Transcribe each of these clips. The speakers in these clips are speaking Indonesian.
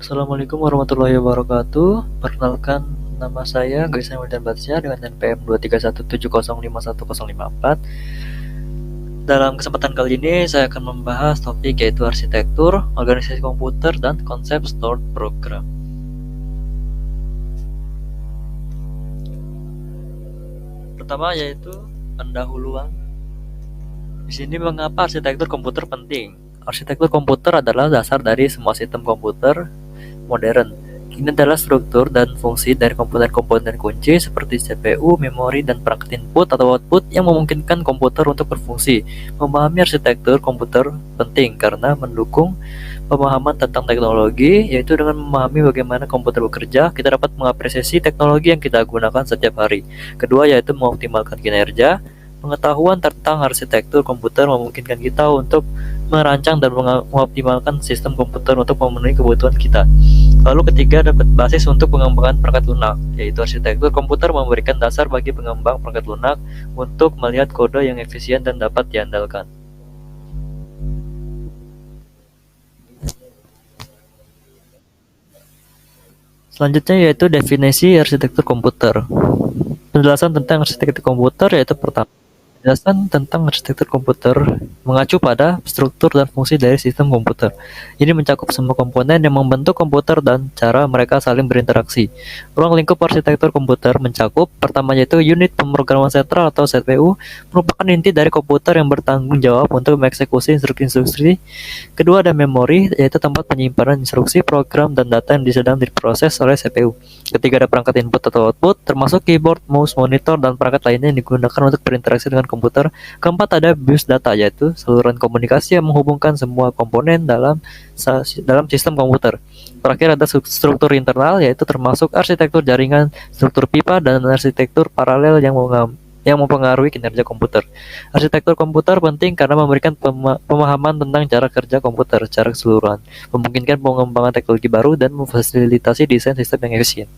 Assalamualaikum warahmatullahi wabarakatuh. Perkenalkan, nama saya Gaisang Wildan Batsya dengan NPM 23170510054. Dalam kesempatan kali ini saya akan membahas topik yaitu arsitektur, organisasi komputer, dan konsep stored program. Pertama yaitu pendahuluan. Di sini mengapa arsitektur komputer penting? Arsitektur komputer adalah dasar dari semua sistem komputer modern. Ini adalah struktur dan fungsi dari komponen-komponen kunci seperti CPU, memori, dan perangkat input atau output yang memungkinkan komputer untuk berfungsi. Memahami arsitektur komputer penting karena mendukung pemahaman tentang teknologi, yaitu dengan memahami bagaimana komputer bekerja, kita dapat mengapresiasi teknologi yang kita gunakan setiap hari. Kedua yaitu mengoptimalkan kinerja. Pengetahuan tentang arsitektur komputer memungkinkan kita untuk merancang dan mengoptimalkan sistem komputer untuk memenuhi kebutuhan kita. Lalu ketiga, dapat basis untuk pengembangan perangkat lunak, yaitu arsitektur komputer memberikan dasar bagi pengembang perangkat lunak untuk melihat kode yang efisien dan dapat diandalkan. Selanjutnya yaitu definisi arsitektur komputer. Penjelasan tentang arsitektur komputer yaitu pertama, penjelasan tentang arsitektur komputer mengacu pada struktur dan fungsi dari sistem komputer. Ini mencakup semua komponen yang membentuk komputer dan cara mereka saling berinteraksi. Ruang lingkup arsitektur komputer mencakup pertama yaitu unit pemrograman sentral atau CPU, merupakan inti dari komputer yang bertanggung jawab untuk mengeksekusi instruksi-instruksi. Kedua ada memori, yaitu tempat penyimpanan instruksi, program, dan data yang sedang diproses oleh CPU. Ketiga ada perangkat input atau output, termasuk keyboard, mouse, monitor, dan perangkat lainnya yang digunakan untuk berinteraksi dengan komputer. Keempat ada bus data, yaitu saluran komunikasi yang menghubungkan semua komponen dalam sistem komputer. Terakhir ada struktur internal, yaitu termasuk arsitektur jaringan, struktur pipa, dan arsitektur paralel yang mempengaruhi kinerja komputer. Arsitektur komputer penting karena memberikan pemahaman tentang cara kerja komputer secara keseluruhan, memungkinkan pengembangan teknologi baru, dan memfasilitasi desain sistem yang efisien.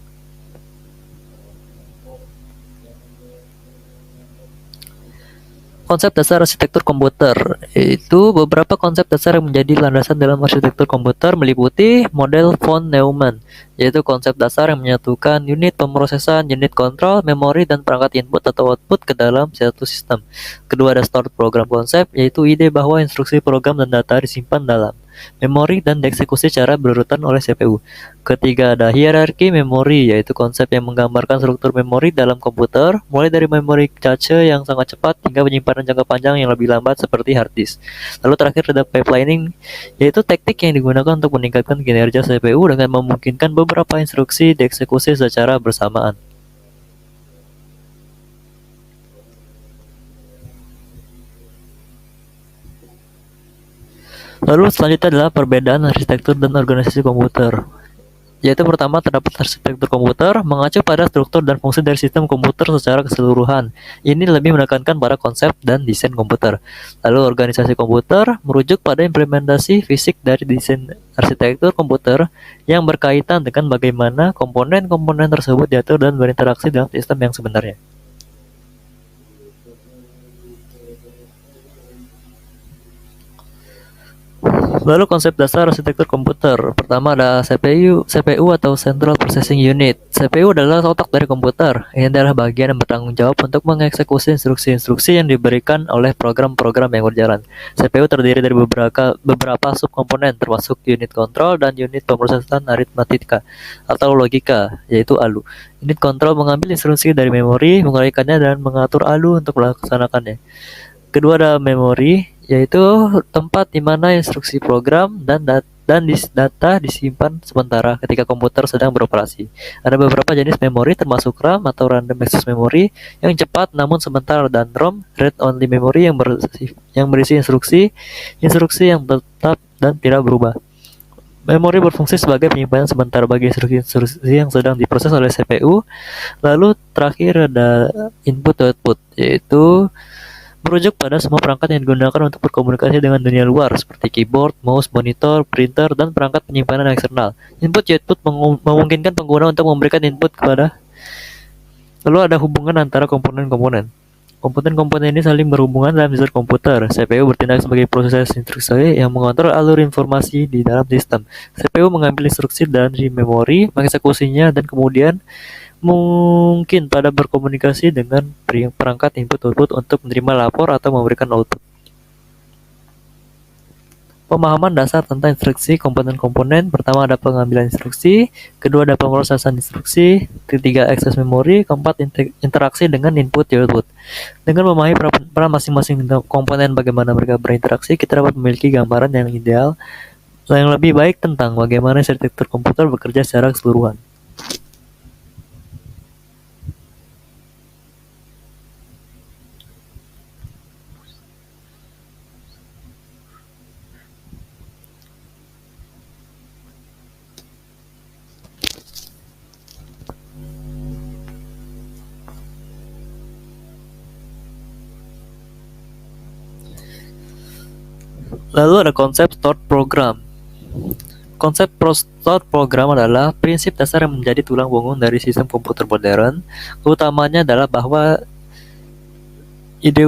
Konsep dasar arsitektur komputer, yaitu beberapa konsep dasar yang menjadi landasan dalam arsitektur komputer meliputi model von Neumann, yaitu konsep dasar yang menyatukan unit pemrosesan, unit kontrol, memori, dan perangkat input atau output ke dalam satu sistem. Kedua ada stored program konsep, yaitu ide bahwa instruksi program dan data disimpan dalam memori dan dieksekusi secara berurutan oleh CPU. Ketiga ada hierarki memori, yaitu konsep yang menggambarkan struktur memori dalam komputer, mulai dari memori cache yang sangat cepat hingga penyimpanan jangka panjang yang lebih lambat seperti hard disk. Lalu terakhir ada pipelining, yaitu teknik yang digunakan untuk meningkatkan kinerja CPU dengan memungkinkan beberapa instruksi dieksekusi secara bersamaan. Lalu selanjutnya adalah perbedaan arsitektur dan organisasi komputer. Yaitu pertama terdapat arsitektur komputer mengacu pada struktur dan fungsi dari sistem komputer secara keseluruhan. Ini lebih menekankan pada konsep dan desain komputer. Lalu organisasi komputer merujuk pada implementasi fisik dari desain arsitektur komputer yang berkaitan dengan bagaimana komponen-komponen tersebut diatur dan berinteraksi dalam sistem yang sebenarnya. Lalu konsep dasar arsitektur komputer. Pertama ada CPU atau Central Processing Unit. CPU adalah otak dari komputer. Ini adalah bagian yang bertanggung jawab untuk mengeksekusi instruksi-instruksi yang diberikan oleh program-program yang berjalan. CPU terdiri dari beberapa subkomponen termasuk unit kontrol dan unit pemrosesan aritmatika atau logika, yaitu ALU. Unit kontrol mengambil instruksi dari memori, menguraikannya dan mengatur ALU untuk melaksanakannya. Kedua ada memori, yaitu tempat di mana instruksi program dan data disimpan sementara ketika komputer sedang beroperasi. Ada beberapa jenis memori termasuk RAM atau Random Access Memory yang cepat namun sebentar, dan ROM, Read Only Memory, yang berisi instruksi yang tetap dan tidak berubah. Memori berfungsi sebagai penyimpanan sebentar bagi instruksi-instruksi yang sedang diproses oleh CPU. Lalu terakhir ada input-output, yaitu merujuk pada semua perangkat yang digunakan untuk berkomunikasi dengan dunia luar, seperti keyboard, mouse, monitor, printer, dan perangkat penyimpanan eksternal. Input-output memungkinkan pengguna untuk memberikan input kepada. Lalu ada hubungan antara komponen-komponen. Komponen-komponen ini saling berhubungan dalam sistem komputer. CPU bertindak sebagai proses instruksi yang mengontrol alur informasi di dalam sistem. CPU mengambil instruksi dari memori, mengeksekusinya, dan kemudian mungkin pada berkomunikasi dengan perangkat input-output untuk menerima lapor atau memberikan output. Pemahaman dasar tentang instruksi komponen-komponen. Pertama ada pengambilan instruksi, kedua ada pemrosesan instruksi, ketiga akses memori, keempat interaksi dengan input dan output. Dengan memahami peran masing-masing komponen bagaimana mereka berinteraksi, kita dapat memiliki gambaran yang ideal yang lebih baik tentang bagaimana arsitektur komputer bekerja secara keseluruhan. Lalu ada konsep stored program. Konsep stored program adalah prinsip dasar yang menjadi tulang punggung dari sistem komputer modern. Utamanya adalah bahwa ide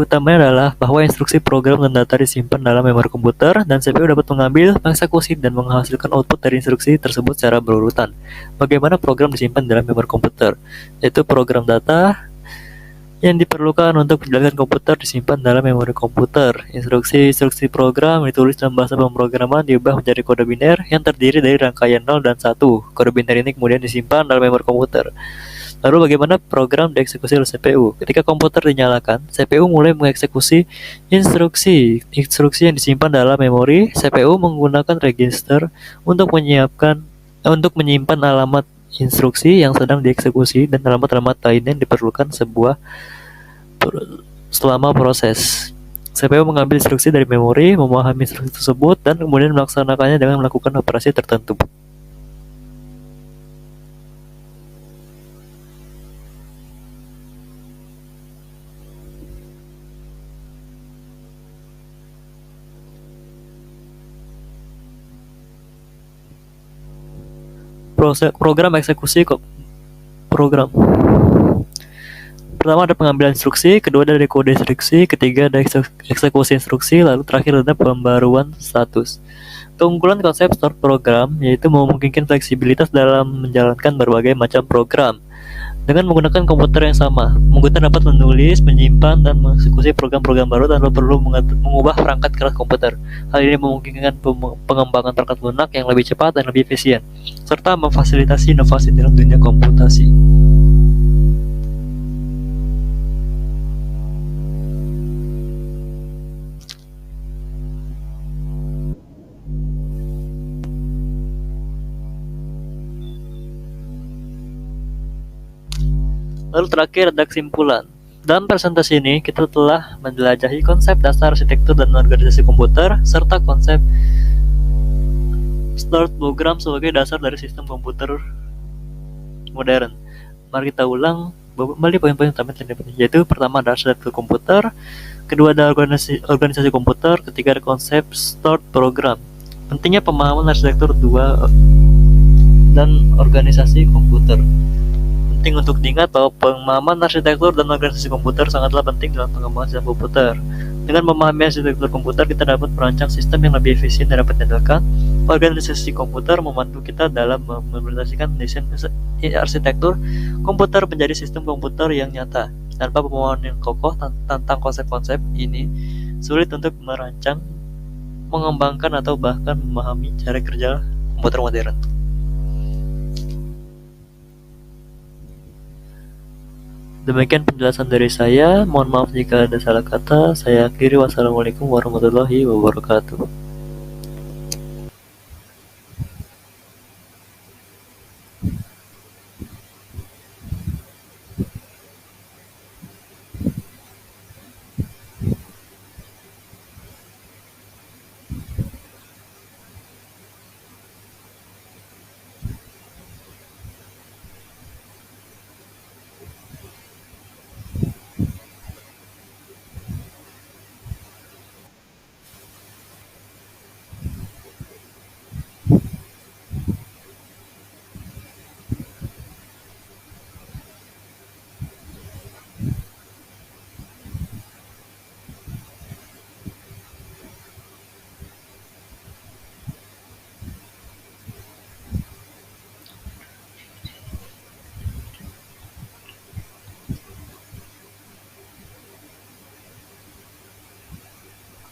utamanya adalah bahwa instruksi program dan data disimpan dalam memori komputer dan CPU dapat mengambil, mengeksekusi, dan menghasilkan output dari instruksi tersebut secara berurutan. Bagaimana program disimpan dalam memori komputer? Yaitu program data yang diperlukan untuk menjalankan komputer disimpan dalam memori komputer. Instruksi program ditulis dalam bahasa pemrograman diubah menjadi kode biner yang terdiri dari rangkaian 0 dan 1. Kode biner ini kemudian disimpan dalam memori komputer. Lalu bagaimana program dieksekusi oleh CPU? Ketika komputer dinyalakan, CPU mulai mengeksekusi instruksi yang disimpan dalam memori. CPU menggunakan register untuk menyimpan alamat instruksi yang sedang dieksekusi dan alamat-alamat lain yang diperlukan selama proses. CPU mengambil instruksi dari memori, memahami instruksi tersebut, dan kemudian melaksanakannya dengan melakukan operasi tertentu. Program eksekusi program. Pertama ada pengambilan instruksi, kedua ada dekode instruksi, ketiga ada eksekusi instruksi, lalu terakhir ada pembaruan status. Keunggulan konsep stored program yaitu memungkinkan fleksibilitas dalam menjalankan berbagai macam program. Dengan menggunakan komputer yang sama, komputer dapat menulis, menyimpan, dan mengeksekusi program-program baru tanpa perlu mengubah perangkat keras komputer. Hal ini memungkinkan pengembangan perangkat lunak yang lebih cepat dan lebih efisien, serta memfasilitasi inovasi dalam dunia komputasi. Lalu terakhir ada kesimpulan. Dalam presentasi ini, kita telah menjelajahi konsep dasar arsitektur dan organisasi komputer, serta konsep stored program sebagai dasar dari sistem komputer modern. Mari kita ulang kembali poin-poin utama yaitu pertama ada arsitektur komputer, kedua ada organisasi komputer, ketiga ada konsep stored program. Pentingnya pemahaman arsitektur dan organisasi komputer. Penting untuk diingat bahwa pemahaman arsitektur dan organisasi komputer sangatlah penting dalam pengembangan sistem komputer. Dengan memahami arsitektur komputer, kita dapat merancang sistem yang lebih efisien dan dapat diandalkan. Organisasi komputer membantu kita dalam mengimplementasikan desain arsitektur komputer menjadi sistem komputer yang nyata. Tanpa pemahaman yang kokoh tentang konsep-konsep ini, sulit untuk merancang, mengembangkan, atau bahkan memahami cara kerja komputer modern. Demikian penjelasan dari saya. Mohon maaf jika ada salah kata. Saya akhiri. Wassalamualaikum warahmatullahi wabarakatuh.